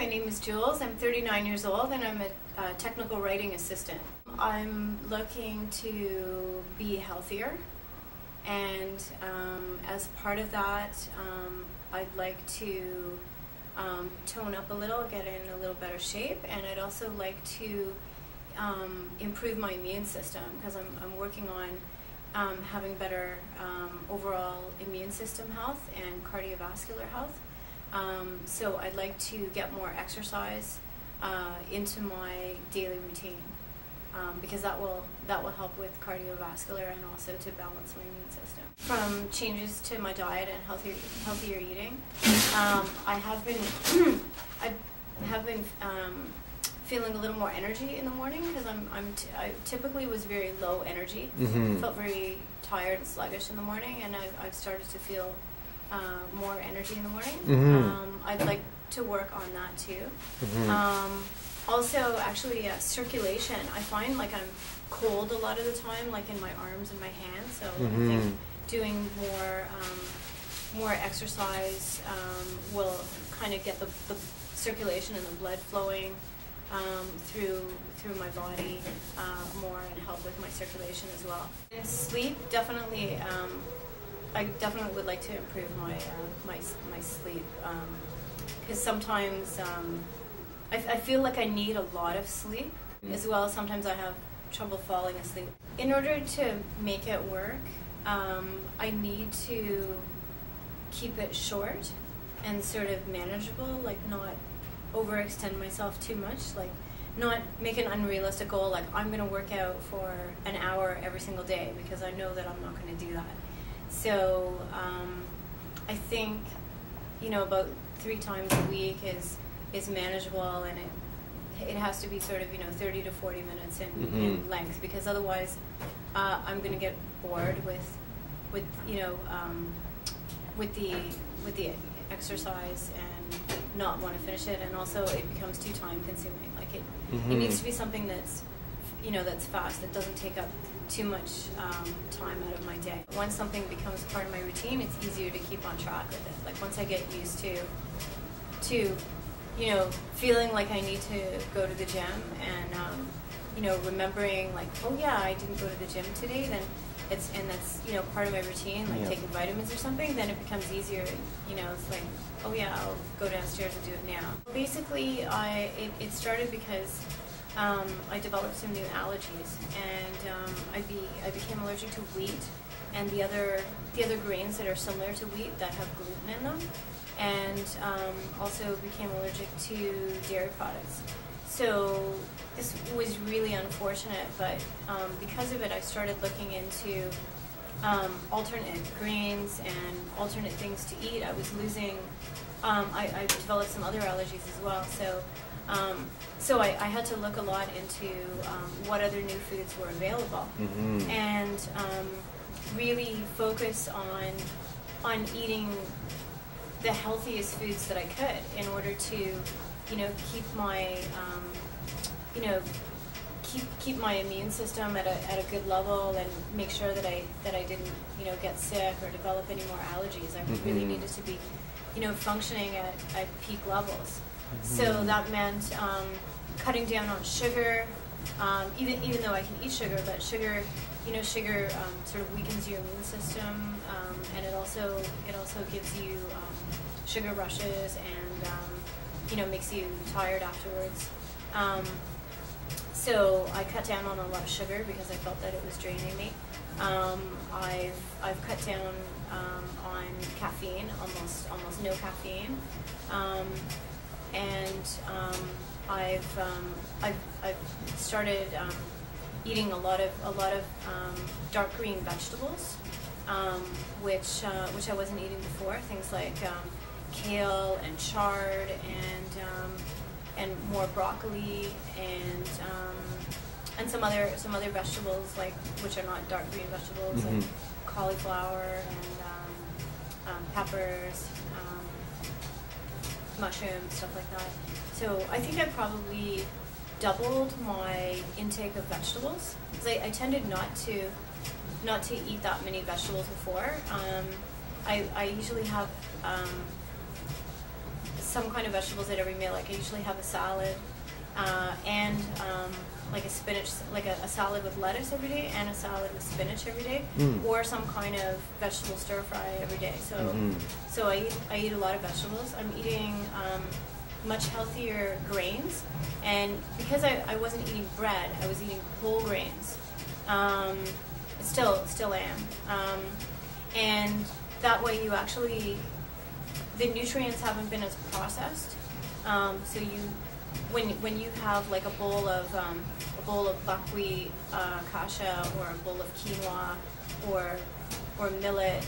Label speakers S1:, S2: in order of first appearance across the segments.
S1: name is Jules. I'm 39 years old and I'm a technical writing assistant. I'm looking to be healthier, and as part of that, I'd like to tone up a little, get in a little better shape, and I'd also like to improve my immune system, because I'm working on having better overall immune system health and cardiovascular health. So I'd like to get more exercise into my daily routine, because that will help with cardiovascular and also to balance my immune system. From changes to my diet and healthier eating, I have been feeling a little more energy in the morning, because I typically was very low energy, felt very tired and sluggish in the morning, and I've started to feel more energy in the morning. I'd like to work on that too. Also, actually, circulation. I find like I'm cold a lot of the time, like in my arms and my hands. So I think doing more exercise will kind of get the circulation and the blood flowing through my body more, and help with my circulation as well. And sleep, definitely. I definitely would like to improve my sleep, because sometimes I feel like I need a lot of sleep as well. Sometimes I have trouble falling asleep. In order to make it work, I need to keep it short and sort of manageable, like not overextend myself too much, like not make an unrealistic goal, like I'm going to work out for an hour every single day, because I know that I'm not going to do that. So I think, about 3 times a week is manageable, and it has to be sort of 30 to 40 minutes in length, because otherwise I'm going to get bored with the exercise and not want to finish it, and also it becomes too time consuming. Like it needs to be something that's that's fast, that doesn't take up too much time out of my day. Once something becomes part of my routine, it's easier to keep on track with it. Like once I get used to feeling like I need to go to the gym, and remembering like, oh yeah, I didn't go to the gym today, then that's part of my routine, like taking vitamins or something, then it becomes easier. It's like, oh yeah, I'll go downstairs and do it now. Basically, it started because I developed some new allergies, and I became allergic to wheat and the other grains that are similar to wheat that have gluten in them, and also became allergic to dairy products. So this was really unfortunate, but because of it, I started looking into alternate grains and alternate things to eat. I was losing. I developed some other allergies as well. So I had to look a lot into what other new foods were available, and really focus on eating the healthiest foods that I could, in order to keep my keep my immune system at a good level, and make sure that I didn't get sick or develop any more allergies. I really needed to be functioning at peak levels. So that meant cutting down on sugar, even though I can eat sugar, but sugar sort of weakens your immune system, and it also gives you sugar rushes, and makes you tired afterwards. So I cut down on a lot of sugar because I felt that it was draining me. I've cut down on caffeine, almost no caffeine. And I've started eating a lot of dark green vegetables, which I wasn't eating before. Things like kale and chard, and more broccoli, and some other vegetables, like, which are not dark green vegetables, like cauliflower and peppers. Mushrooms, stuff like that. So I think I probably doubled my intake of vegetables, because I tended not to eat that many vegetables before. I usually have some kind of vegetables at every meal. Like I usually have a salad and like a spinach, like a salad with lettuce every day, and a salad with spinach every day, or some kind of vegetable stir fry every day. So so I eat a lot of vegetables. I'm eating much healthier grains, and because I wasn't eating bread, I was eating whole grains. Still am, and that way you actually, the nutrients haven't been as processed. So you, when you have like a bowl of buckwheat kasha, or a bowl of quinoa, or millet,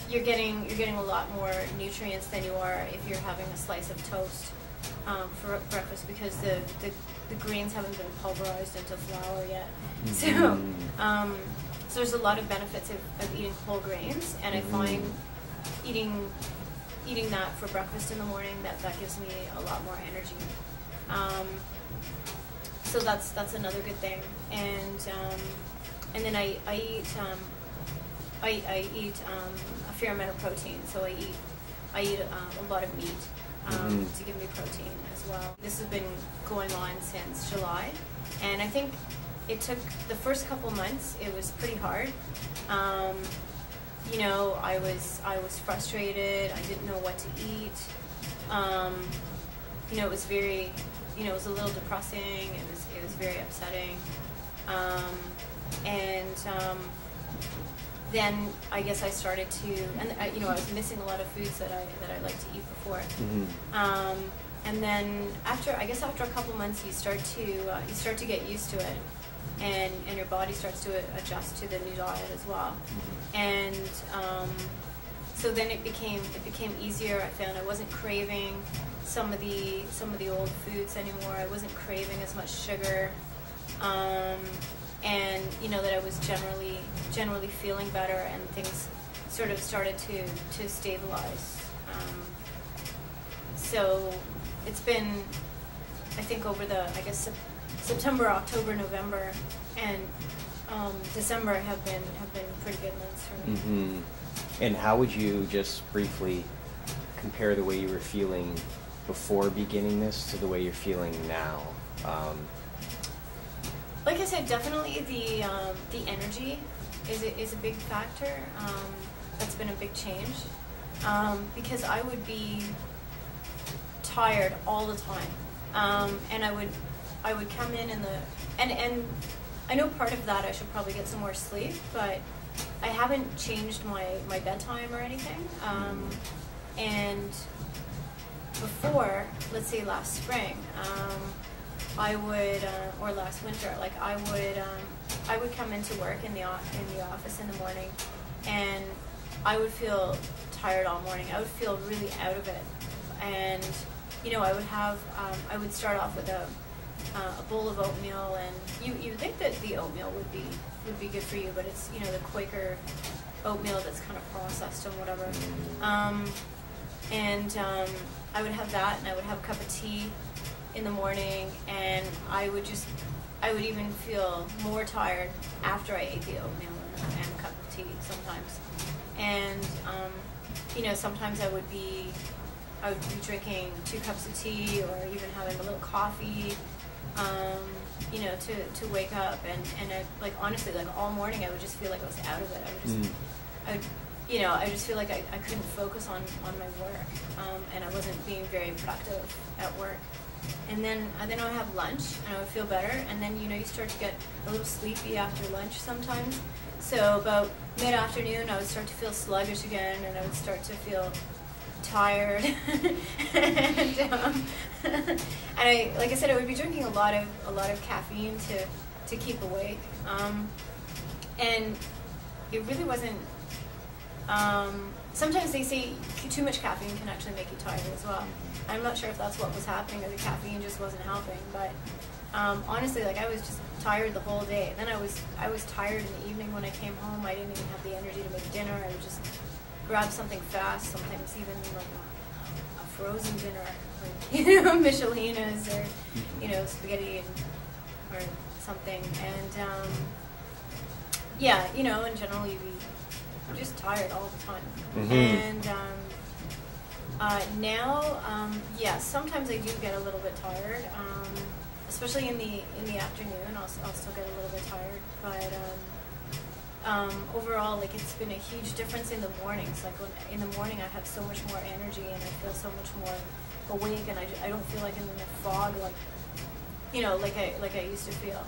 S1: you're getting a lot more nutrients than you are if you're having a slice of toast for breakfast, because the grains haven't been pulverized into flour yet. So so there's a lot of benefits of eating whole grains, and I find eating that for breakfast in the morning, that gives me a lot more energy. So that's another good thing. And then I eat a fair amount of protein. So I eat a lot of meat to give me protein as well. This has been going on since July, and I think it took the first couple months. It was pretty hard. You know, I was frustrated. I didn't know what to eat. You know, it was very, you know, it was a little depressing. It was very upsetting. Then I guess I started to, and you know, I was missing a lot of foods that I liked to eat before. And then after a couple months, you start to get used to it, and your body starts to adjust to the new diet as well. And so then it became easier. I found I wasn't craving some of the old foods anymore. I wasn't craving as much sugar, and you know, that I was generally feeling better, and things sort of started to stabilize. So it's been, I think, over the, I guess, September, October, November, and December have been pretty good months for me.
S2: And how would you just briefly compare the way you were feeling before beginning this to the way you're feeling now?
S1: Like I said, definitely the energy is a big factor. That's been a big change, because I would be tired all the time, and I would come in and I know part of that I should probably get some more sleep, but I haven't changed my bedtime or anything. And before, let's say last spring, I would, or last winter, like I would come into work in the office in the morning, and I would feel tired all morning. I would feel really out of it, and you know, I would start off with a bowl of oatmeal, and you think that the oatmeal would be good for you, but it's, you know, the Quaker oatmeal that's kind of processed and whatever. I would have that, and I would have a cup of tea in the morning, and I would even feel more tired after I ate the oatmeal and a cup of tea sometimes. And you know, sometimes I would be drinking 2 cups of tea, or even having a little coffee, you know, to wake up, and I, like, honestly, like all morning I would just feel like I was out of it. I just feel like I couldn't focus on my work, and I wasn't being very productive at work. And then I would have lunch, and I would feel better, and then, you know, you start to get a little sleepy after lunch sometimes. So about mid-afternoon I would start to feel sluggish again, and I would start to feel tired. and I, like I said, I would be drinking a lot of caffeine to keep awake, and it really wasn't. Sometimes they say too much caffeine can actually make you tired as well. I'm not sure if that's what was happening, or the caffeine just wasn't helping, but honestly, like, I was just tired the whole day. And then I was tired in the evening when I came home. I didn't even have the energy to make dinner. I would just grab something fast, sometimes even like a frozen dinner, like, you know, Michelinas, or, you know, spaghetti or something. And yeah, you know, in general, you'd be just tired all the time. And Now, yeah, sometimes I do get a little bit tired, especially in the afternoon. I'll still get a little bit tired, but overall, like, it's been a huge difference in the mornings. Like, when in the morning I have so much more energy and I feel so much more awake, and I don't feel like I'm in a fog, like, like I used to feel.